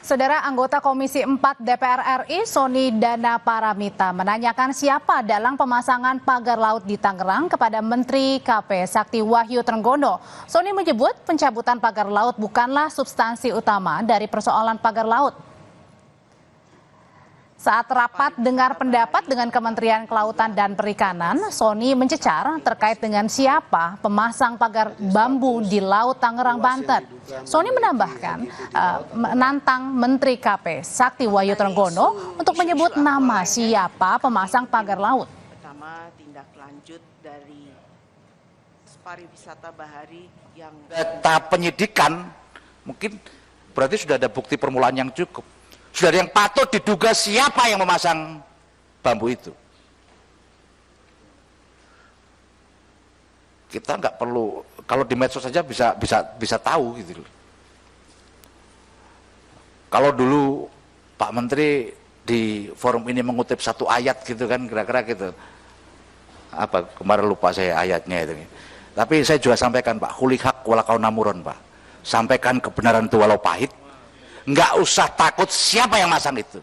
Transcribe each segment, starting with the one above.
Saudara anggota Komisi 4 DPR RI, Sony Dana Paramita, menanyakan siapa dalang pemasangan pagar laut di Tangerang kepada Menteri KP Sakti Wahyu Trenggono. Sony menyebut pencabutan pagar laut bukanlah substansi utama dari persoalan pagar laut. Saat rapat dengar pendapat dengan Kementerian Kelautan dan Perikanan, Sony mencecar terkait dengan siapa pemasang pagar bambu di Laut Tangerang, Banten. Sony menambahkan menantang Menteri KP Sakti Wahyu Trenggono untuk menyebut nama siapa pemasang pagar laut. Pertama, tindak lanjut dari pariwisata bahari yang tahap penyidikan mungkin berarti sudah ada bukti permulaan yang cukup. Sudah ada yang patut diduga siapa yang memasang bambu itu. Kita nggak perlu, kalau di medsos saja bisa tahu gitu loh. Kalau dulu Pak Menteri di forum ini mengutip satu ayat gitu kan, kira-kira gitu. Apa kemarin lupa saya ayatnya itu. Tapi saya juga sampaikan Pak, hulihak walakau namuron Pak. Sampaikan kebenaran itu walau pahit. Nggak usah takut siapa yang masang itu.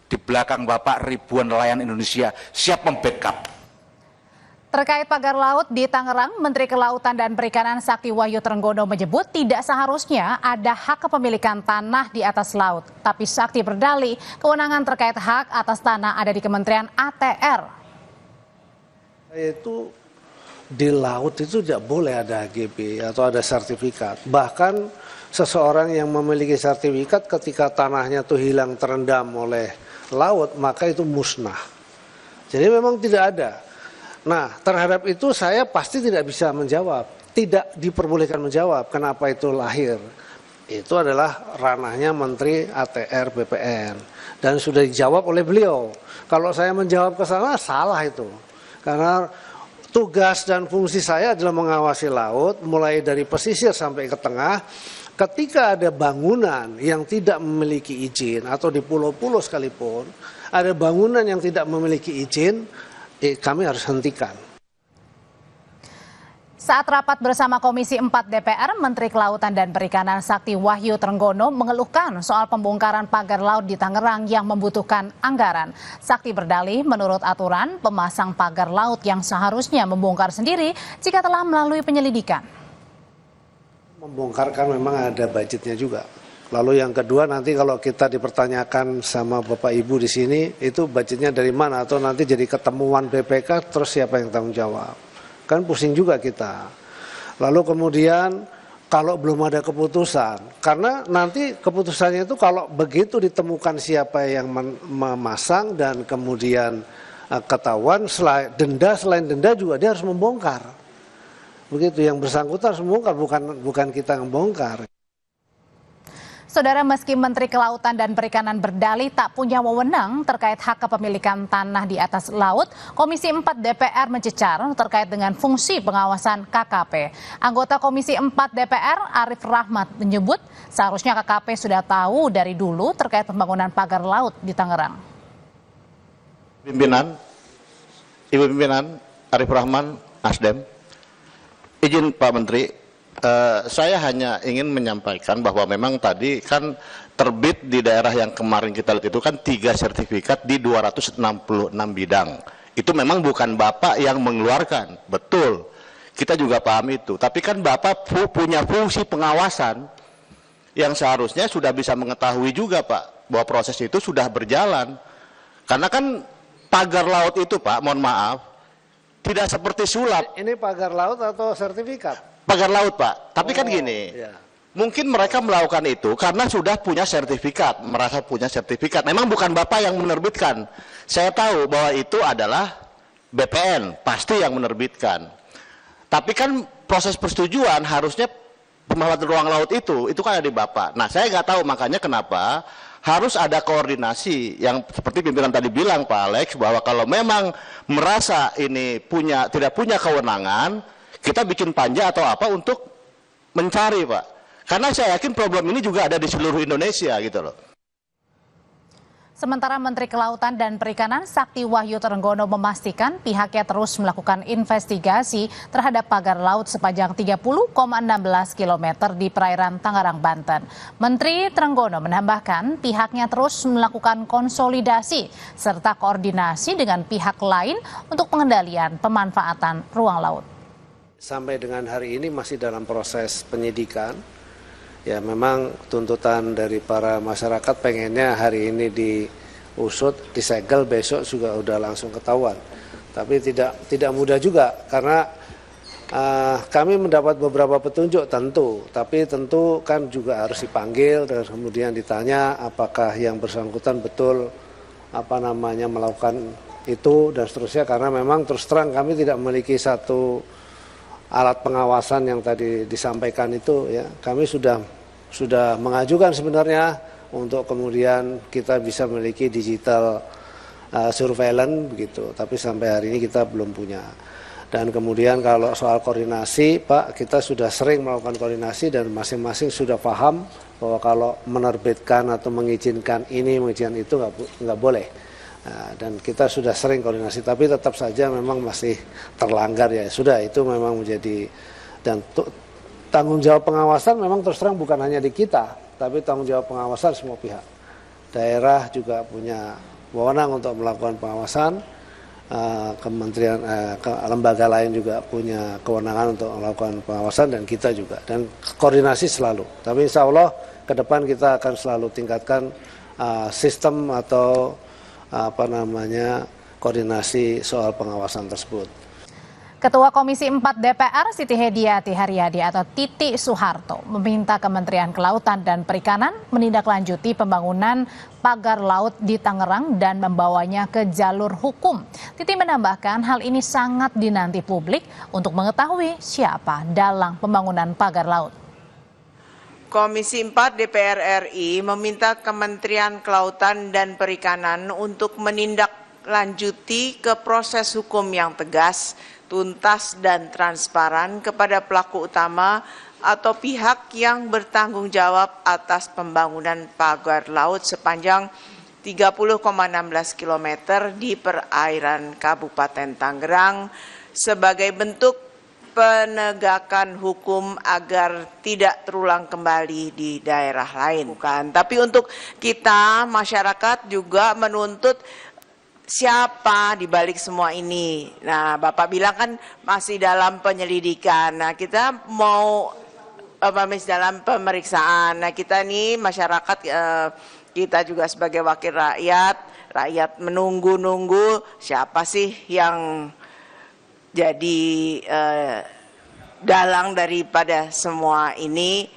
Di belakang Bapak ribuan nelayan Indonesia siap membackup. Terkait pagar laut di Tangerang, Menteri Kelautan dan Perikanan Sakti Wahyu Trenggono menyebut tidak seharusnya ada hak kepemilikan tanah di atas laut. Tapi Sakti berdalih kewenangan terkait hak atas tanah ada di Kementerian ATR. Itu di laut itu tidak boleh ada HGB atau ada sertifikat. Bahkan seseorang yang memiliki sertifikat ketika tanahnya itu hilang terendam oleh laut, maka itu musnah. Jadi memang tidak ada. Nah, terhadap itu saya pasti tidak bisa menjawab. Tidak diperbolehkan menjawab kenapa itu lahir. Itu adalah ranahnya Menteri ATR BPN. Dan sudah dijawab oleh beliau. Kalau saya menjawab ke sana, salah itu. Karena tugas dan fungsi saya adalah mengawasi laut, mulai dari pesisir sampai ke tengah. Ketika ada bangunan yang tidak memiliki izin atau di pulau-pulau sekalipun, ada bangunan yang tidak memiliki izin, kami harus hentikan. Saat rapat bersama Komisi 4 DPR, Menteri Kelautan dan Perikanan Sakti Wahyu Trenggono mengeluhkan soal pembongkaran pagar laut di Tangerang yang membutuhkan anggaran. Sakti berdalih menurut aturan, pemasang pagar laut yang seharusnya membongkar sendiri jika telah melalui penyelidikan. Membongkar kan memang ada budgetnya juga. Lalu yang kedua nanti kalau kita dipertanyakan sama Bapak Ibu di sini, itu budgetnya dari mana atau nanti jadi ketemuan BPK terus siapa yang tanggung jawab. Kan pusing juga kita. Lalu kemudian kalau belum ada keputusan, karena nanti keputusannya itu kalau begitu ditemukan siapa yang memasang dan kemudian ketahuan selain denda juga dia harus membongkar. Begitu, yang bersangkutan harus membongkar, bukan kita yang membongkar. Saudara, meski Menteri Kelautan dan Perikanan berdalih tak punya wewenang terkait hak kepemilikan tanah di atas laut, Komisi 4 DPR mencecar terkait dengan fungsi pengawasan KKP. Anggota Komisi 4 DPR Arif Rahmat menyebut seharusnya KKP sudah tahu dari dulu terkait pembangunan pagar laut di Tangerang. Ibu Pimpinan Arif Rahman, Nasdem. Izin Pak Menteri, saya hanya ingin menyampaikan bahwa memang tadi kan terbit di daerah yang kemarin kita lihat itu kan 3 sertifikat di 266 bidang. Itu memang bukan Bapak yang mengeluarkan, betul. Kita juga paham itu. Tapi kan Bapak punya fungsi pengawasan yang seharusnya sudah bisa mengetahui juga Pak, bahwa proses itu sudah berjalan. Karena kan pagar laut itu Pak, mohon maaf, tidak seperti sulap. Ini pagar laut atau sertifikat? Pagar laut Pak, tapi kan gini, ya. Mungkin mereka melakukan itu karena sudah punya sertifikat, merasa punya sertifikat. Memang bukan Bapak yang menerbitkan. Saya tahu bahwa itu adalah BPN, pasti yang menerbitkan. Tapi kan proses persetujuan harusnya pemanfaatan ruang laut itu kan ada di Bapak. Nah saya nggak tahu makanya kenapa harus ada koordinasi yang seperti pimpinan tadi bilang Pak Alex, bahwa kalau memang merasa ini tidak punya kewenangan, kita bikin panja atau apa untuk mencari Pak. Karena saya yakin problem ini juga ada di seluruh Indonesia gitu loh. Sementara Menteri Kelautan dan Perikanan Sakti Wahyu Trenggono memastikan pihaknya terus melakukan investigasi terhadap pagar laut sepanjang 30,16 km di perairan Tangerang, Banten. Menteri Trenggono menambahkan pihaknya terus melakukan konsolidasi serta koordinasi dengan pihak lain untuk pengendalian pemanfaatan ruang laut. Sampai dengan hari ini masih dalam proses penyidikan. Ya memang tuntutan dari para masyarakat pengennya hari ini diusut, disegel, besok juga udah langsung ketahuan. Tapi tidak mudah juga karena kami mendapat beberapa petunjuk tapi tentu kan juga harus dipanggil dan kemudian ditanya apakah yang bersangkutan betul melakukan itu dan seterusnya, karena memang terus terang kami tidak memiliki satu alat pengawasan yang tadi disampaikan itu ya. Kami sudah mengajukan sebenarnya untuk kemudian kita bisa memiliki digital surveillance begitu, tapi sampai hari ini kita belum punya. Dan kemudian kalau soal koordinasi, Pak, kita sudah sering melakukan koordinasi dan masing-masing sudah paham bahwa kalau menerbitkan atau mengizinkan ini, mengizinkan itu nggak boleh. Nah, dan kita sudah sering koordinasi, tapi tetap saja memang masih terlanggar ya. Sudah, itu memang menjadi, dan tanggung jawab pengawasan memang terus terang bukan hanya di kita, tapi tanggung jawab pengawasan semua pihak. Daerah juga punya wewenang untuk melakukan pengawasan, kementerian, lembaga lain juga punya kewenangan untuk melakukan pengawasan, dan kita juga. Dan koordinasi selalu. Tapi insya Allah ke depan kita akan selalu tingkatkan sistem atau koordinasi soal pengawasan tersebut. Ketua Komisi 4 DPR Siti Hediati Haryadi atau Titi Soeharto meminta Kementerian Kelautan dan Perikanan menindaklanjuti pembangunan pagar laut di Tangerang dan membawanya ke jalur hukum. Titi menambahkan hal ini sangat dinanti publik untuk mengetahui siapa dalang pembangunan pagar laut. Komisi 4 DPR RI meminta Kementerian Kelautan dan Perikanan untuk menindaklanjuti ke proses hukum yang tegas, tuntas dan transparan kepada pelaku utama atau pihak yang bertanggung jawab atas pembangunan pagar laut sepanjang 30,16 km di perairan Kabupaten Tangerang sebagai bentuk penegakan hukum agar tidak terulang kembali di daerah lain. Bukan. Tapi untuk kita masyarakat juga menuntut siapa di balik semua ini. Nah, Bapak bilang kan masih dalam penyelidikan. Nah, kita mau masih dalam pemeriksaan. Nah, kita nih masyarakat, kita juga sebagai wakil rakyat menunggu-nunggu siapa sih yang jadi dalang daripada semua ini.